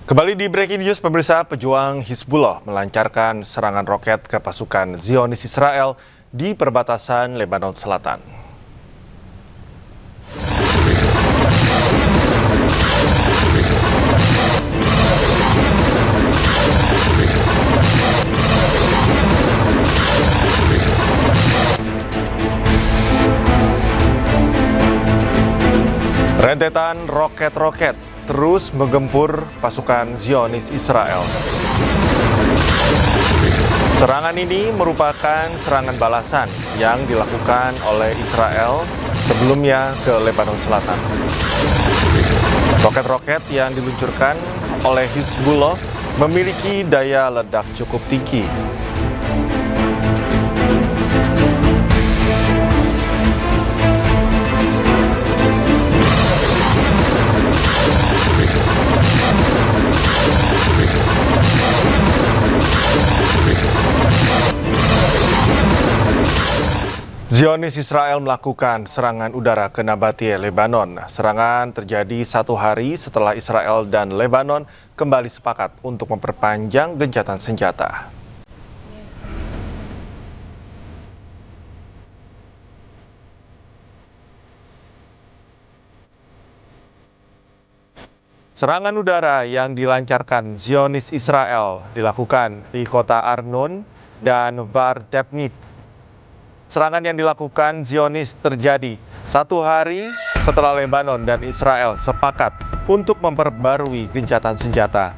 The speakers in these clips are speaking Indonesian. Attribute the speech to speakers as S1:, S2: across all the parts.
S1: Kembali di Breaking News, pemirsa, pejuang Hizbullah melancarkan serangan roket ke pasukan Zionis Israel di perbatasan Lebanon Selatan. Rentetan roket-roket terus menggempur pasukan Zionis Israel. Serangan ini merupakan serangan balasan yang dilakukan oleh Israel sebelumnya ke Lebanon Selatan. Roket-roket yang diluncurkan oleh Hizbullah memiliki daya ledak cukup tinggi. Zionis Israel melakukan serangan udara ke Nabatie, Lebanon. Serangan terjadi 1 hari setelah Israel dan Lebanon kembali sepakat untuk memperpanjang gencatan senjata. Serangan udara yang dilancarkan Zionis Israel dilakukan di kota Arnon dan Var Tepnit. Serangan yang dilakukan Zionis terjadi 1 hari setelah Lebanon dan Israel sepakat untuk memperbarui gencatan senjata.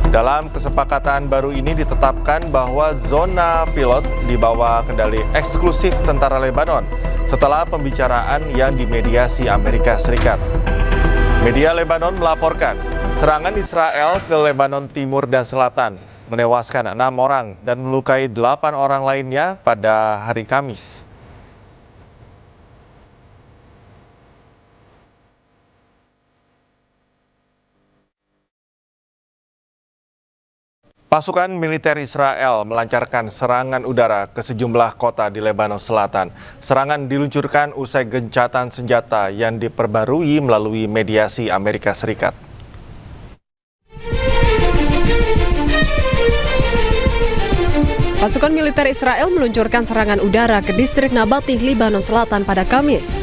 S1: Dalam kesepakatan baru ini ditetapkan bahwa zona pilot di bawah kendali eksklusif tentara Lebanon setelah pembicaraan yang dimediasi Amerika Serikat. Media Lebanon melaporkan serangan Israel ke Lebanon Timur dan Selatan menewaskan 6 orang dan melukai 8 orang lainnya pada hari Kamis. Pasukan militer Israel melancarkan serangan udara ke sejumlah kota di Lebanon Selatan. Serangan diluncurkan usai gencatan senjata yang diperbarui melalui mediasi Amerika Serikat.
S2: Pasukan militer Israel meluncurkan serangan udara ke distrik Nabatih, Lebanon Selatan pada Kamis.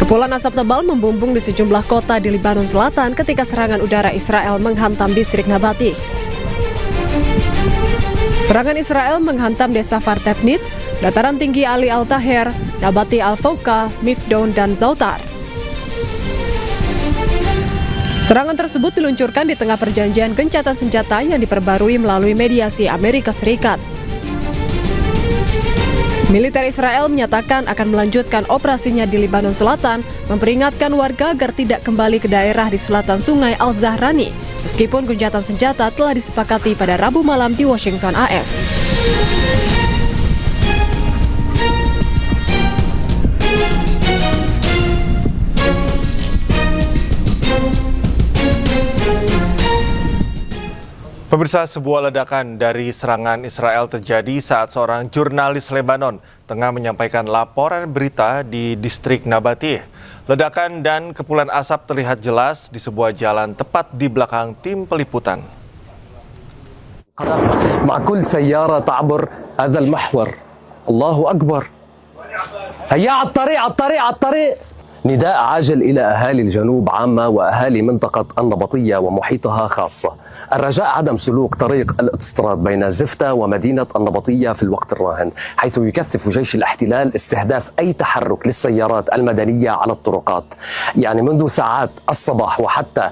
S2: Kepulan asap tebal membumbung di sejumlah kota di Lebanon Selatan ketika serangan udara Israel menghantam distrik Nabatih. Serangan Israel menghantam desa Vartepnit, dataran tinggi Ali Al-Taher, Nabatih Al-Fauqa, Mifdon, dan Zautar. Serangan tersebut diluncurkan di tengah perjanjian gencatan senjata yang diperbarui melalui mediasi Amerika Serikat. Militer Israel menyatakan akan melanjutkan operasinya di Lebanon Selatan, memperingatkan warga agar tidak kembali ke daerah di selatan Sungai Al-Zahrani, meskipun gencatan senjata telah disepakati pada Rabu malam di Washington, AS.
S1: Pemirsa, sebuah ledakan dari serangan Israel terjadi saat seorang jurnalis Lebanon tengah menyampaikan laporan berita di distrik Nabatih. Ledakan dan kepulan asap terlihat jelas di sebuah jalan tepat di belakang tim peliputan.
S3: مع كل سيارة تعبر هذا المحور الله أكبر هيا على الطريق نداء عاجل إلى أهالي الجنوب عامة وأهالي منطقة النبطية ومحيطها خاصة الرجاء عدم سلوك طريق الاوتوستراد بين زفتة ومدينة النبطية في الوقت الراهن حيث يكثف جيش الاحتلال استهداف أي تحرك للسيارات المدنية على الطرقات يعني منذ ساعات الصباح وحتى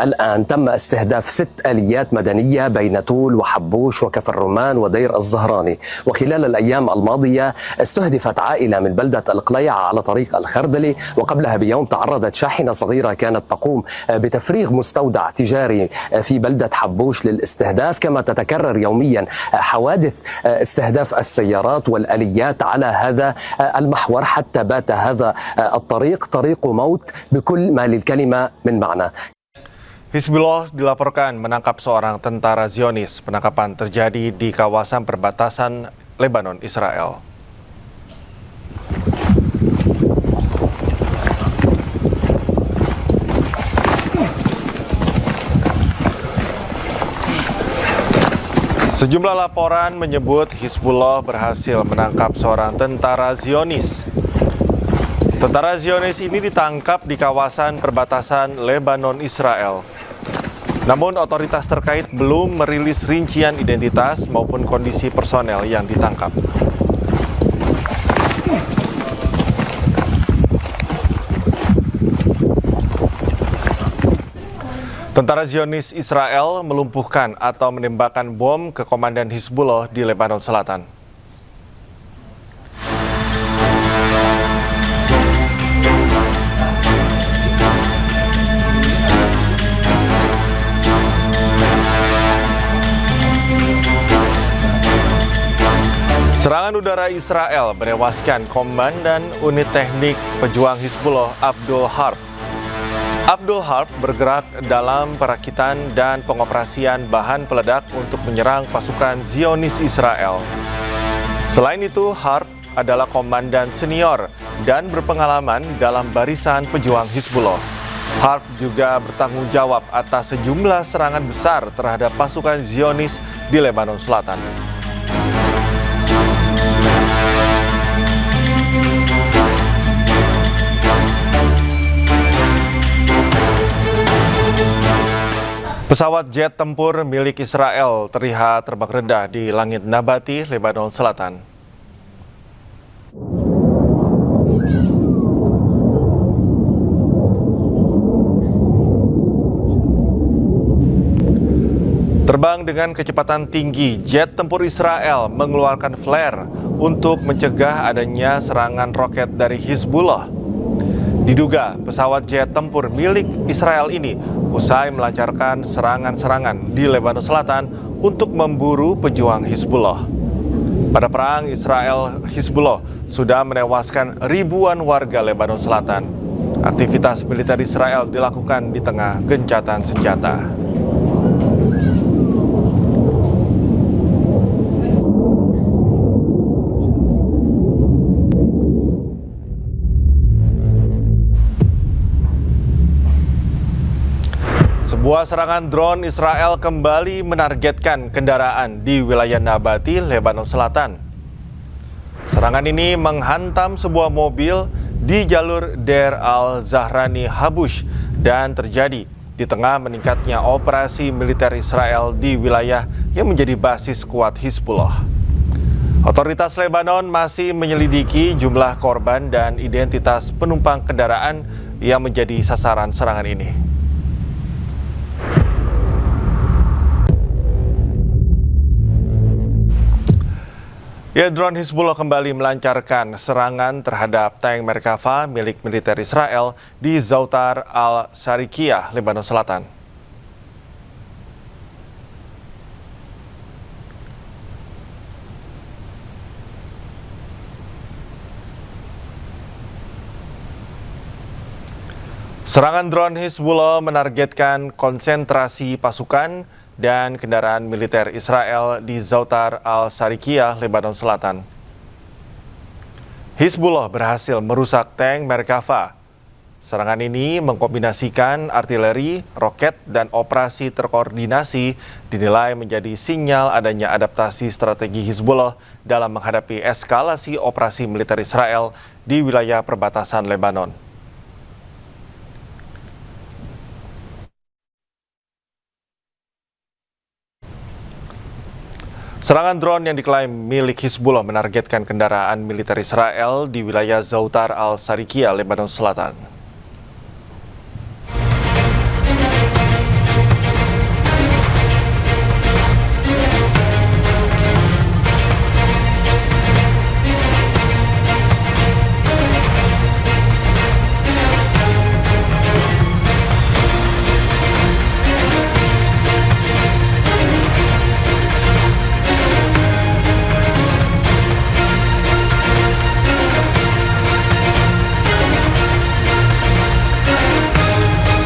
S3: الآن تم استهداف 6 آليات مدنية بين طول وحبوش وكفر الرمان ودير الزهراني وخلال الأيام الماضية استهدفت عائلة من بلدة القليعة على طريق الخردلي وقبلها بيوم تعرضت شاحنة صغيرة كانت تقوم بتفريغ مستودع تجاري في بلدة حبوش للاستهداف كما تتكرر يوميا حوادث استهداف السيارات والآليات على هذا المحور حتى بات هذا الطريق طريق موت بكل ما للكلمة من معنى.
S1: Hizbullah dilaporkan menangkap seorang tentara Zionis. Penangkapan terjadi di kawasan perbatasan Lebanon, Israel. Sejumlah laporan menyebut Hizbullah berhasil menangkap seorang tentara Zionis. Tentara Zionis ini ditangkap di kawasan perbatasan Lebanon-Israel. Namun otoritas terkait belum merilis rincian identitas maupun kondisi personel yang ditangkap. Tentara Zionis Israel melumpuhkan atau menembakkan bom ke komandan Hizbullah di Lebanon Selatan. Serangan udara Israel menewaskan komandan unit teknik pejuang Hizbullah Abdul Harb. Abdul Harb bergerak dalam perakitan dan pengoperasian bahan peledak untuk menyerang pasukan Zionis Israel. Selain itu, Harb adalah komandan senior dan berpengalaman dalam barisan pejuang Hizbullah. Harb juga bertanggung jawab atas sejumlah serangan besar terhadap pasukan Zionis di Lebanon Selatan. Pesawat jet tempur milik Israel terlihat terbang rendah di langit Nabati, Lebanon Selatan. Terbang dengan kecepatan tinggi, jet tempur Israel mengeluarkan flare untuk mencegah adanya serangan roket dari Hizbullah. Diduga pesawat jet tempur milik Israel ini usai melancarkan serangan-serangan di Lebanon Selatan untuk memburu pejuang Hizbullah. Pada perang Israel-Hizbullah sudah menewaskan ribuan warga Lebanon Selatan. Aktivitas militer Israel dilakukan di tengah gencatan senjata. Sebuah serangan drone Israel kembali menargetkan kendaraan di wilayah Nabati, Lebanon Selatan. Serangan ini menghantam sebuah mobil di jalur Deir al-Zahrani Habush dan terjadi di tengah meningkatnya operasi militer Israel di wilayah yang menjadi basis kuat Hizbullah. Otoritas Lebanon masih menyelidiki jumlah korban dan identitas penumpang kendaraan yang menjadi sasaran serangan ini. Ya, drone Hizbullah kembali melancarkan serangan terhadap tank Merkava milik militer Israel di Zautar al-Sharikiyah, Lebanon Selatan. Serangan drone Hizbullah menargetkan konsentrasi pasukan dan kendaraan militer Israel di Zautar al-Sharikiyah, Lebanon Selatan. Hizbullah berhasil merusak tank Merkava. Serangan ini mengkombinasikan artileri, roket, dan operasi terkoordinasi dinilai menjadi sinyal adanya adaptasi strategi Hizbullah dalam menghadapi eskalasi operasi militer Israel di wilayah perbatasan Lebanon. Serangan drone yang diklaim milik Hizbullah menargetkan kendaraan militer Israel di wilayah Zautar al-Sharikiyah, Lebanon Selatan.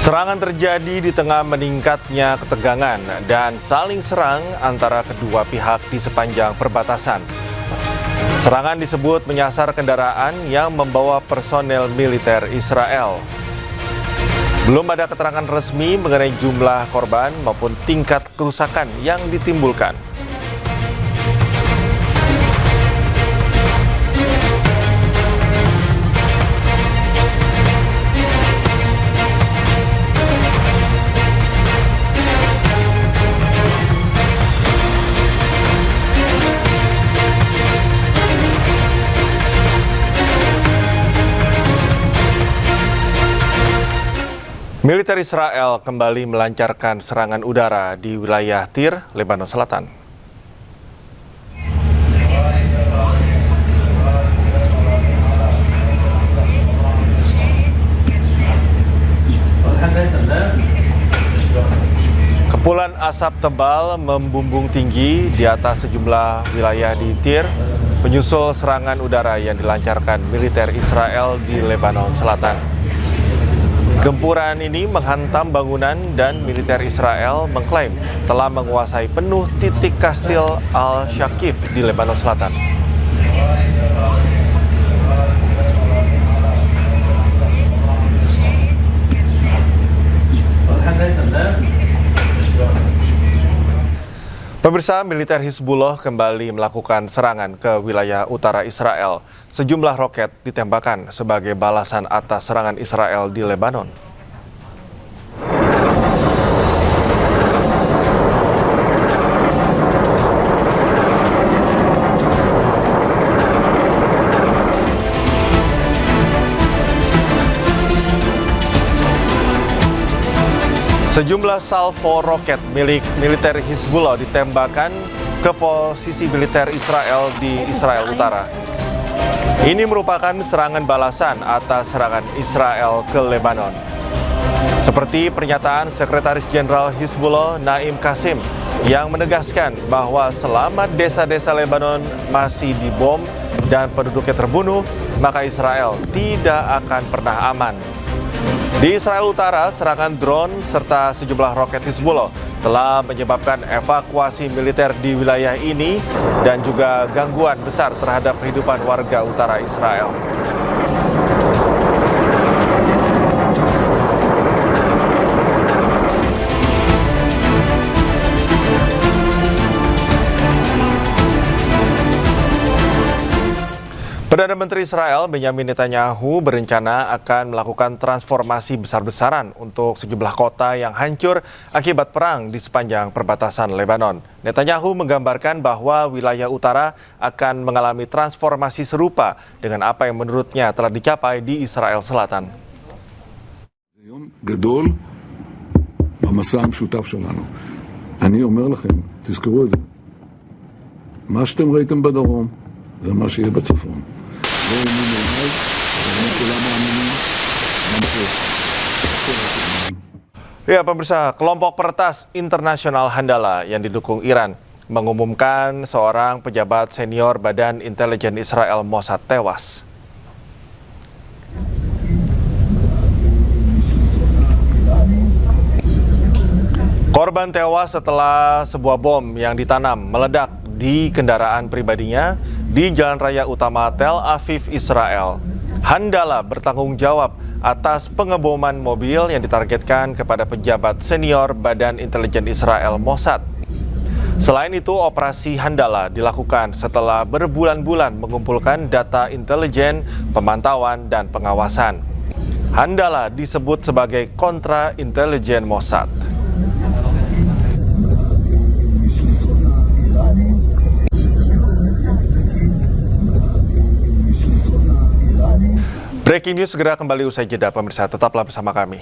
S1: Serangan terjadi di tengah meningkatnya ketegangan dan saling serang antara kedua pihak di sepanjang perbatasan. Serangan disebut menyasar kendaraan yang membawa personel militer Israel. Belum ada keterangan resmi mengenai jumlah korban maupun tingkat kerusakan yang ditimbulkan. Militer Israel kembali melancarkan serangan udara di wilayah Tyre, Lebanon Selatan. Kepulan asap tebal membumbung tinggi di atas sejumlah wilayah di Tyre, menyusul serangan udara yang dilancarkan militer Israel di Lebanon Selatan. Gempuran ini menghantam bangunan dan militer Israel mengklaim telah menguasai penuh titik Kastil Al-Shaqif di Lebanon Selatan. Pemirsa, militer Hizbullah kembali melakukan serangan ke wilayah utara Israel. Sejumlah roket ditembakkan sebagai balasan atas serangan Israel di Lebanon. Sejumlah salvo roket milik militer Hizbullah ditembakkan ke posisi militer Israel di Israel Utara. Ini merupakan serangan balasan atas serangan Israel ke Lebanon. Seperti pernyataan Sekretaris Jenderal Hizbullah Naim Qasim yang menegaskan bahwa selama desa-desa Lebanon masih dibom dan penduduknya terbunuh, maka Israel tidak akan pernah aman. Di Israel Utara, serangan drone serta sejumlah roket Hizbullah telah menyebabkan evakuasi militer di wilayah ini dan juga gangguan besar terhadap kehidupan warga utara Israel. Perdana Menteri Israel Benyamin Netanyahu berencana akan melakukan transformasi besar-besaran untuk sejumlah kota yang hancur akibat perang di sepanjang perbatasan Lebanon. Netanyahu menggambarkan bahwa wilayah utara akan mengalami transformasi serupa dengan apa yang menurutnya telah dicapai di Israel Selatan.
S4: גדול במסע המשותף שלנו. אני אומר לכם, תזכרו את זה. מה שאתם ראיתם בדרום, זה מה שיהיה בצפון. לא האמינו עליי, וגם כולם מאמינים.
S1: Ya, pemirsa, kelompok peretas internasional Handala yang didukung Iran mengumumkan seorang pejabat senior Badan Intelijen Israel Mossad tewas. Korban tewas setelah sebuah bom yang ditanam meledak di kendaraan pribadinya di Jalan Raya Utama Tel Aviv, Israel. Handala bertanggung jawab atas pengeboman mobil yang ditargetkan kepada pejabat senior Badan Intelijen Israel Mossad. Selain itu, operasi Handala dilakukan setelah berbulan-bulan mengumpulkan data intelijen, pemantauan, dan pengawasan. Handala disebut sebagai kontra intelijen Mossad. Breaking news segera kembali usai jeda, pemirsa. Tetaplah bersama kami.